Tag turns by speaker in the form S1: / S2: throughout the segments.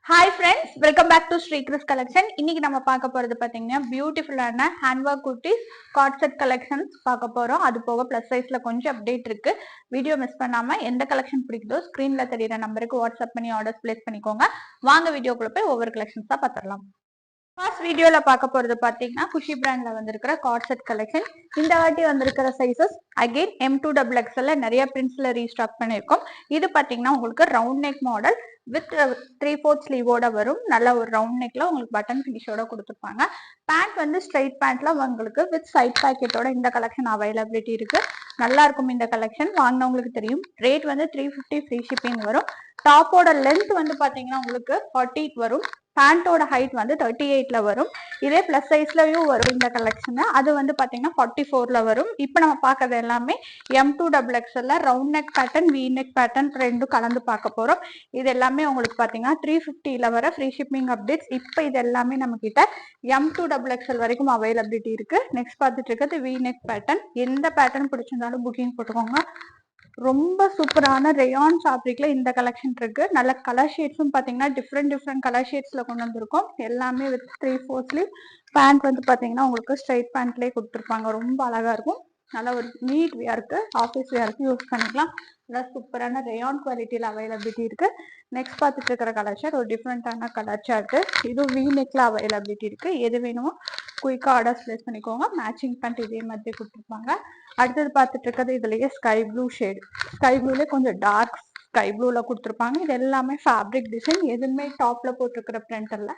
S1: Hi friends, welcome back to Sri Kris collection. இன்னைக்கு நம்ம பார்க்க போறது பாத்தீங்கன்னா பியூட்டிஃபுல்லான ஹேண்ட்ஒர்க் குர்த்திஸ் காட் செட் கலெக்ஷன்ஸ் பார்க்க போறோம். அது போக பிளஸ் சைஸ்ல கொஞ்சம் அப்டேட் இருக்கு. வீடியோ மிஸ் பண்ணாம எந்த கலெக்ஷன் பிடிக்குதோ ஸ்கிரீன்ல தெரியுற நம்பருக்கு வாட்ஸ்அப் பண்ணி ஆர்டர்ஸ் பிளேஸ் பண்ணிக்கோங்க. வாங்க வீடியோக்குள்ள போய் ஒவ்வொரு கலெக்ஷன்ஸா பார்த்துடலாம். ஃபர்ஸ்ட் வீடியோல பார்க்க போறது பாத்தீங்கன்னா குஷி பிராண்ட்ல வந்திருக்கிற காட் செட் கலெக்ஷன். இந்த வாட்டி வந்திருக்கிற சைசஸ் அகைன் M2XXL நிறைய பிரிண்ட்ஸ்ல ரீஸ்டாக் பண்ணிருக்கோம். இது பாத்தீங்கன்னா உங்களுக்கு ரவுண்ட் நெக் மாடல் வித் 3/4 ஸ்லீவோட வரும். நல்ல ஒரு ரவுண்ட் நெக்ல உங்களுக்கு பட்டன் பினிஷோட கொடுத்துருப்பாங்க. பேண்ட் வந்து ஸ்ட்ரைட் பேண்ட்ல உங்களுக்கு வித் சைட் பாக்கெட்டோட இந்த கலெக்ஷன் அவைலபிலிட்டி இருக்கு. நல்லா இருக்கும் இந்த கலெக்ஷன். வாங்கினவங்களுக்கு தெரியும். ரேட் வந்து 350 ஃப்ரீ ஷிப்பிங் வரும். டாப்போட லென்த் வந்து பாத்தீங்கன்னா உங்களுக்கு 40 வரும். பேண்டோட ஹைட் வந்து 38ல வரும். இதே பிளஸ் சைஸ்லயும் வரும் இந்த கலெக்ஷன். அது வந்து பாத்தீங்கன்னா 44ல வரும். இப்போ நம்ம பார்க்கறது எல்லாமே M2XXL round neck pattern, we neck pattern ரெண்டும் கலந்து பார்க்க போறோம். இது எல்லாமே உங்களுக்கு பாத்தீங்கன்னா 350ல வர ஃப்ரீ ஷிப்பிங் அப்டேட்ஸ். இப்போ இது எல்லாமே நம்ம கிட்ட M2XXL வரைக்கும் அவைலபிலிட்டி இருக்கு. நெக்ஸ்ட் பார்த்துட்டு இருக்கிறது வி நெக் பேட்டர்ன். எந்த பேட்டர்ன் பிடிச்சிருந்தாலும் புக்கிங் போட்டுக்கோங்க. ரொம்ப சூப்பரான ரேயான் ஃபேப்ரிக்ல இந்த கலெக்ஷன் இருக்கு. நல்ல கலர் ஷேட்ஸும் பாத்தீங்கன்னா டிஃப்ரெண்ட் கலர் ஷேட்ஸ்ல கொண்டு வந்திருக்கோம். எல்லாமே வித் 3/4 ஸ்லீவ். பேண்ட் வந்து பாத்தீங்கன்னா உங்களுக்கு ஸ்ட்ரைட் பேண்ட்லயே கொடுத்துருப்பாங்க. ரொம்ப அழகா இருக்கும். நல்ல ஒரு நீட் வியருக்கு, ஆஃபீஸ் வியருக்கு யூஸ் பண்ணிக்கலாம். நல்லா சூப்பரான ரேயான் குவாலிட்டியில அவைலபிலிட்டி இருக்கு. நெக்ஸ்ட் பார்த்துட்டு இருக்கிற கலர் ஷார்ட் ஒரு டிஃப்ரெண்டான கலர் சார்ட். இது வி நெக்ல அவைலபிலிட்டி இருக்கு. எது வேணுமோ குயிக்கா ஆர்டர்ஸ் பிளேஸ் பண்ணிக்கோங்க. மேட்சிங் பேண்ட் இதே மாதிரி கொடுத்துருப்பாங்க. அடுத்தது பார்த்துட்டு இருக்கிறது இதுலயே ஸ்கை ப்ளூ ஷேடு. ஸ்கை ப்ளூல கொஞ்சம் டார்க் ஸ்கை ப்ளூல கொடுத்துருப்பாங்க. இது எல்லாமே ஃபேப்ரிக் டிசைன். எதுவுமே டாப்ல போட்டிருக்கிற பிரிண்ட் இல்ல,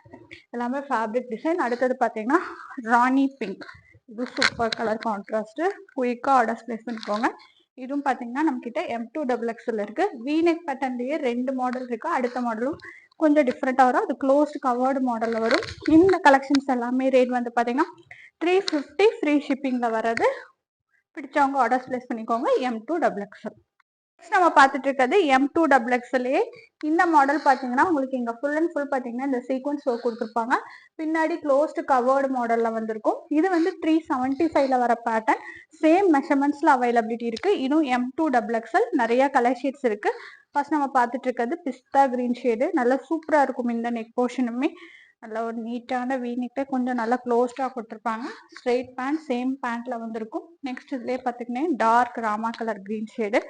S1: எல்லாமே ஃபேப்ரிக் டிசைன். அடுத்தது பாத்தீங்கன்னா ராணி பிங்க். இது சூப்பர் கலர் கான்ட்ராஸ்ட். குயிக்கா ஆர்டர்ஸ் பிளேஸ் பண்ணிக்கோங்க. இதுவும் பாத்தீங்கன்னா நம்ம கிட்ட M2XXL இருக்கு. வி நெக் பேட்டர்ன்லயே 2 மாடல் இருக்கு. அடுத்த மாடலும் கொஞ்சம் டிஃப்ரெண்டா வரும். அது க்ளோஸ்ட் கவர்டு மாடல்ல வரும். இந்த கலெக்ஷன்ஸ் எல்லாமே ரேட் வந்து பாத்தீங்கன்னா 350 ஃப்ரீ ஷிப்பிங்ல வர்றது. பிடிச்சவங்க ஆர்டர்ஸ் பிளேஸ் பண்ணிக்கோங்க. M2XXL. நெக்ஸ்ட் நம்ம பார்த்துட்டு இருக்கிறது M2XXL. இந்த மாடல் பாத்தீங்கன்னா உங்களுக்கு இங்க ஃபுல் அண்ட் ஃபுல் பாத்தீங்கன்னா இந்த சீக்வன்ஸ் ஒர்க் கொடுத்துருப்பாங்க. பின்னாடி க்ளோஸ்ட் கவர்டு மாடல்ல வந்திருக்கும். இது வந்து 375ல வர பேட்டர்ன். சேம் மெஷர்மெண்ட்ஸ்ல அவைலபிலிட்டி இருக்கு. இதுவும் M2XXL. நிறைய கலர் ஷேட்ஸ் இருக்கு. ஃபர்ஸ்ட் நம்ம பார்த்துட்டு இருக்கிறது பிஸ்தா கிரீன் ஷேடு. நல்லா சூப்பரா இருக்கும் இந்த நெக் போர்ஷனுமே. நல்ல ஒரு நீட்டான வி நெக்ல கொஞ்சம் நல்லா க்ளோஸ்டா கொடுத்துருப்பாங்க. ஸ்ட்ரெயிட் பேண்ட் சேம் பேண்ட்ல வந்திருக்கும். நெக்ஸ்ட் இதுலயே பாத்தீங்கன்னா டார்க் ராமா கலர் கிரீன் ஷேடு.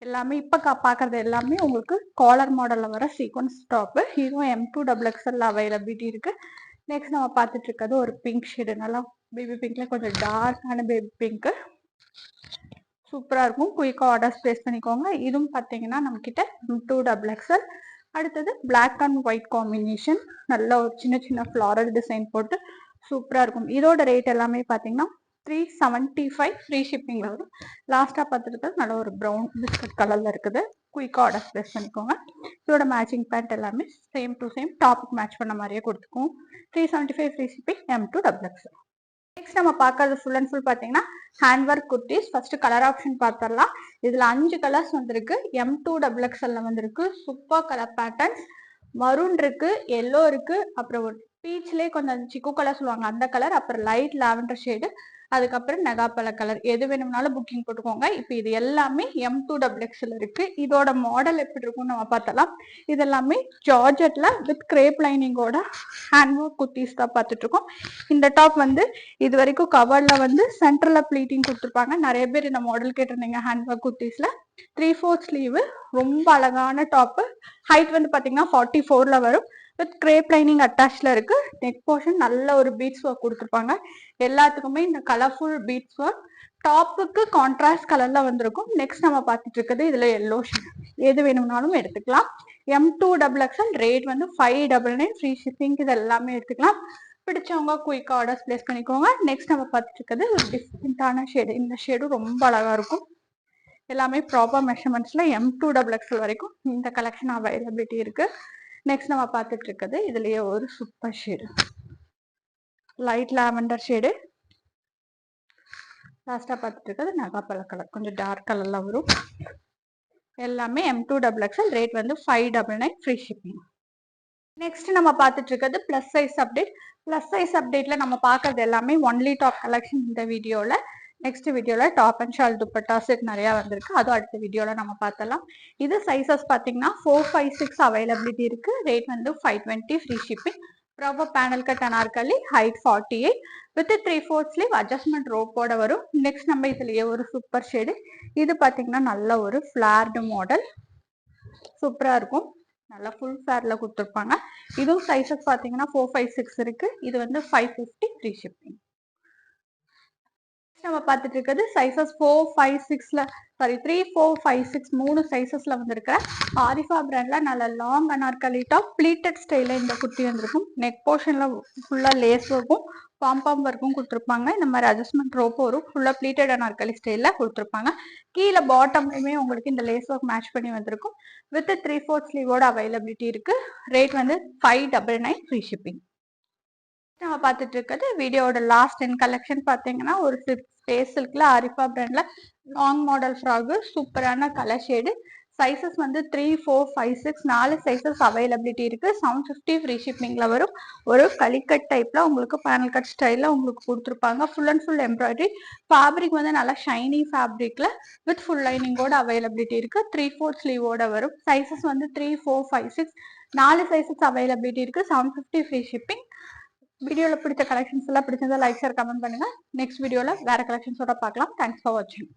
S1: எல்லாமே இப்ப பாக்குறது எல்லாமே உங்களுக்கு காலர் மாடல்ல வர சீக்வன்ஸ் டாப். இதுவும் M2XXL அவைலபிலிட்டி இருக்கு. நெக்ஸ்ட் நம்ம பார்த்துட்டு இருக்கிறது ஒரு பிங்க் ஷேடு. நல்லா பேபி பிங்க்ல கொஞ்சம் டார்க்கான பேபி பிங்க். சூப்பரா இருக்கும். குயிக்கா ஆர்டர்ஸ் பிளேஸ் பண்ணிக்கோங்க. இதுவும் பாத்தீங்கன்னா நம்ம கிட்ட M2XXL. அடுத்தது பிளாக் அண்ட் ஒயிட் காம்பினேஷன். நல்ல ஒரு சின்ன சின்ன ஃபிளாரல் டிசைன் போட்டு சூப்பரா இருக்கும். இதோட ரேட் எல்லாமே பாத்தீங்கன்னா 375 ஃப்ரீ ஷிப்பிங்ல வரும். லாஸ்டா பார்த்துட்டு நல்ல ஒரு ப்ரௌன் பிஸ்கட் கலர்ல இருக்குது. குயிக்கா ஆர்டர் பிளேஸ் பண்ணிக்கோங்க. இதோட மேட்சிங் பேண்ட் எல்லாமே சேம் டு சேம் டாப்புக்கு மேட்ச் பண்ண மாதிரியே கொடுத்துக்கும். 375 ஃப்ரீ ஷிப்பிங் M2XXL. நெக்ஸ்ட் நம்ம பார்க்கறது ஃபுல் அண்ட் ஃபுல் பாத்தீங்கன்னா hand work kurtis. First colour option பார்த்தரலாம். இதுல 5 கலர்ஸ் வந்திருக்கு. M2XXL வந்திருக்கு. Super colour patterns. மரூன் இருக்கு, எல்லோ இருக்கு, அப்புறம் ஒரு பீச்லயே கொஞ்சம் சிக்கு கலர் சொல்லுவாங்க அந்த கலர், அப்புறம் லைட் லாவெண்டர் ஷேடு, அதுக்கப்புறம் நெகாப்பழ கலர். எது வேணும்னாலும் புக்கிங் போட்டுக்கோங்க. இப்போ இது எல்லாமே M2XXL இருக்கு. இதோட மாடல் எப்படி இருக்கும்னு நம்ம பார்த்தலாம். இது எல்லாமே ஜார்ஜெட்ல வித் கிரேப் லைனிங்கோட ஹேண்ட் ஒர்க் குர்த்திஸ் தான் பார்த்துட்டு இருக்கோம். இந்த டாப் வந்து இது வரைக்கும் கவர்ல வந்து சென்டர்ல ப்ளீட்டிங் கொடுத்துருப்பாங்க. நிறைய பேர் இந்த மாடல் கேட்டிருந்தீங்க ஹேண்ட் ஒர்க் குர்த்திஸ்ல. 3/4 ஸ்லீவ். ரொம்ப அழகான டாப். ஹைட் வந்து பாத்தீங்கன்னா 44ல வரும். வித் கிரேப் லைனிங் அட்டாச்ல இருக்கு. நெக் போர்ஷன் நல்ல ஒரு பீட்ஸ் ஒர்க் கொடுத்துருப்பாங்க. எல்லாத்துக்குமே இந்த கலர்ஃபுல் பீட்ஸ் ஒர்க். டாப்புக்கு கான்ட்ராஸ்ட் கலர்ல வந்திருக்கும். நெக்ஸ்ட் நம்ம பார்த்துட்டு இருக்கிறது இதுல எல்லோ ஷேட். எது வேணும்னாலும் எடுத்துக்கலாம். M2XXL. ரேட் வந்து 599 ஃப்ரீ ஷிப்பிங். இது எல்லாமே எடுத்துக்கலாம். பிடிச்சவங்க குயிக் ஆர்டர்ஸ் பிளேஸ் பண்ணிக்கோங்க. நெக்ஸ்ட் நம்ம பார்த்துட்டு இருக்கிறது ஒரு டிஃப்ரெண்டான ஷேடு. இந்த ஷேடும் ரொம்ப அழகா இருக்கும். எல்லாமே ப்ராப்பர் மெஷர்மெண்ட்ஸ்ல M2XXL வரைக்கும் இந்த கலெக்ஷன் அவைலபிலிட்டி இருக்கு. நெக்ஸ்ட் நம்ம பார்த்துட்டு இருக்கிறது இதுலயே ஒரு super shade, light lavender shade. லாஸ்டா பார்த்துட்டு இருக்கிறது நகாப்பழ கலர், கொஞ்சம் டார்க் கலர்ல வரும். எல்லாமே M2XXL. ரேட் வந்து 599 ஃப்ரீ ஷிப்பிங். நெக்ஸ்ட் நம்ம பார்த்துட்டு இருக்கிறது plus size update. Plus size அப்டேட்ல நம்ம பார்க்கறது எல்லாமே ஒன்லி டாப் கலெக்ஷன் இந்த வீடியோல. நெக்ஸ்ட் வீடியோல top and shawl dupatta set நிறைய வந்திருக்கு, அதுவும் அடுத்த வீடியோல நம்ம பார்த்தலாம். இது சைசஸ் பாத்தீங்கன்னா 4, 5, 6 அவைலபிலிட்டி இருக்கு. ரேட் வந்து 520 free shipping. Proper panel cut anarkali, height 48 with 3/4 sleeve, adjustment ரோப்போட வரும். நெக்ஸ்ட் நம்ம இதுலயே ஒரு சூப்பர் ஷேடு, இது பாத்தீங்கன்னா நல்ல ஒரு ஃபிளார்டு மாடல், சூப்பரா இருக்கும். நல்லா ஃபுல் ஃபேர்ல கொடுத்துருப்பாங்க. இதுவும் சைசஸ் பாத்தீங்கன்னா 4, 5, 6 இருக்கு. இது வந்து 550 ஃப்ரீ ஷிப்பிங். நம்ம பார்த்துட்டு இருக்கிறது சைசஸ் 4, 5, 6ல சாரி 3, 4, 5, 6 மூணு சைசஸ்ல வந்திருக்கிற ஆரிஃபா பிராண்ட்ல நல்ல லாங் அனார்கலி டாப் ப்ளீட்டட் ஸ்டைல இந்த குர்த்தி வந்திருக்கும். நெக் போர்ஷன்ல ஃபுல்லா லேஸ் ஒர்க்கும் பாம்பாம் ஒர்க்கும் கொடுத்துருப்பாங்க. இந்த மாதிரி அட்ஜஸ்ட்மெண்ட் ரோப் வரும். ஃபுல்லா ப்ளீட்டட் அனார்கலி ஸ்டைல கொடுத்துருப்பாங்க. கீழே பாட்டம்லயுமே உங்களுக்கு இந்த லேஸ் ஒர்க் மேட்ச் பண்ணி வந்திருக்கும். வித் 3/4 ஸ்லீவோட அவைலபிலிட்டி இருக்கு. ரேட் வந்து 599 ஃப்ரீ ஷிப்பிங். நம்ம பார்த்துட்டு இருக்கிறது வீடியோட லாஸ்ட் 10 கலெக்ஷன் பார்த்தீங்கன்னா ஒரு ஸ்பேஸ் சில்க்ல ஆரிஃபா பிராண்ட்ல லாங் மாடல் ஃப்ராக், சூப்பரான கலர் ஷேடு. சைசஸ் வந்து 3, 4, 5, 6 4 சைசஸ் அவைலபிலிட்டி இருக்கு. 750 ஃப்ரீ ஷிப்பிங்ல வரும். ஒரு கலிக்கட் டைப்ல உங்களுக்கு பேனல் கட் ஸ்டைல்ல உங்களுக்கு கொடுத்துருப்பாங்க. Full and full embroidery. Fabric வந்து நல்லா ஷைனி ஃபேப்ரிக்ல வித் ஃபுல் லைனிங்கோட அவைலபிலிட்டி இருக்கு. 3/4 ஸ்லீவோட வரும். சைசஸ் வந்து 3, 4, 5, 6 4 சைசஸ் அவைலபிலிட்டி இருக்கு. 750 ஃப்ரீ ஷிப்பிங். வீடியோல பிடிச்ச கலெக்ஷன்ஸ் எல்லாம் பிடிச்சிருந்தா லைக் ஷேர் கமெண்ட் பண்ணுங்க. நெக்ஸ்ட் வீடியோல வேற கலெக்ஷன்ஸோட பார்க்கலாம். தேங்க்ஸ் ஃபார் வாட்சிங்.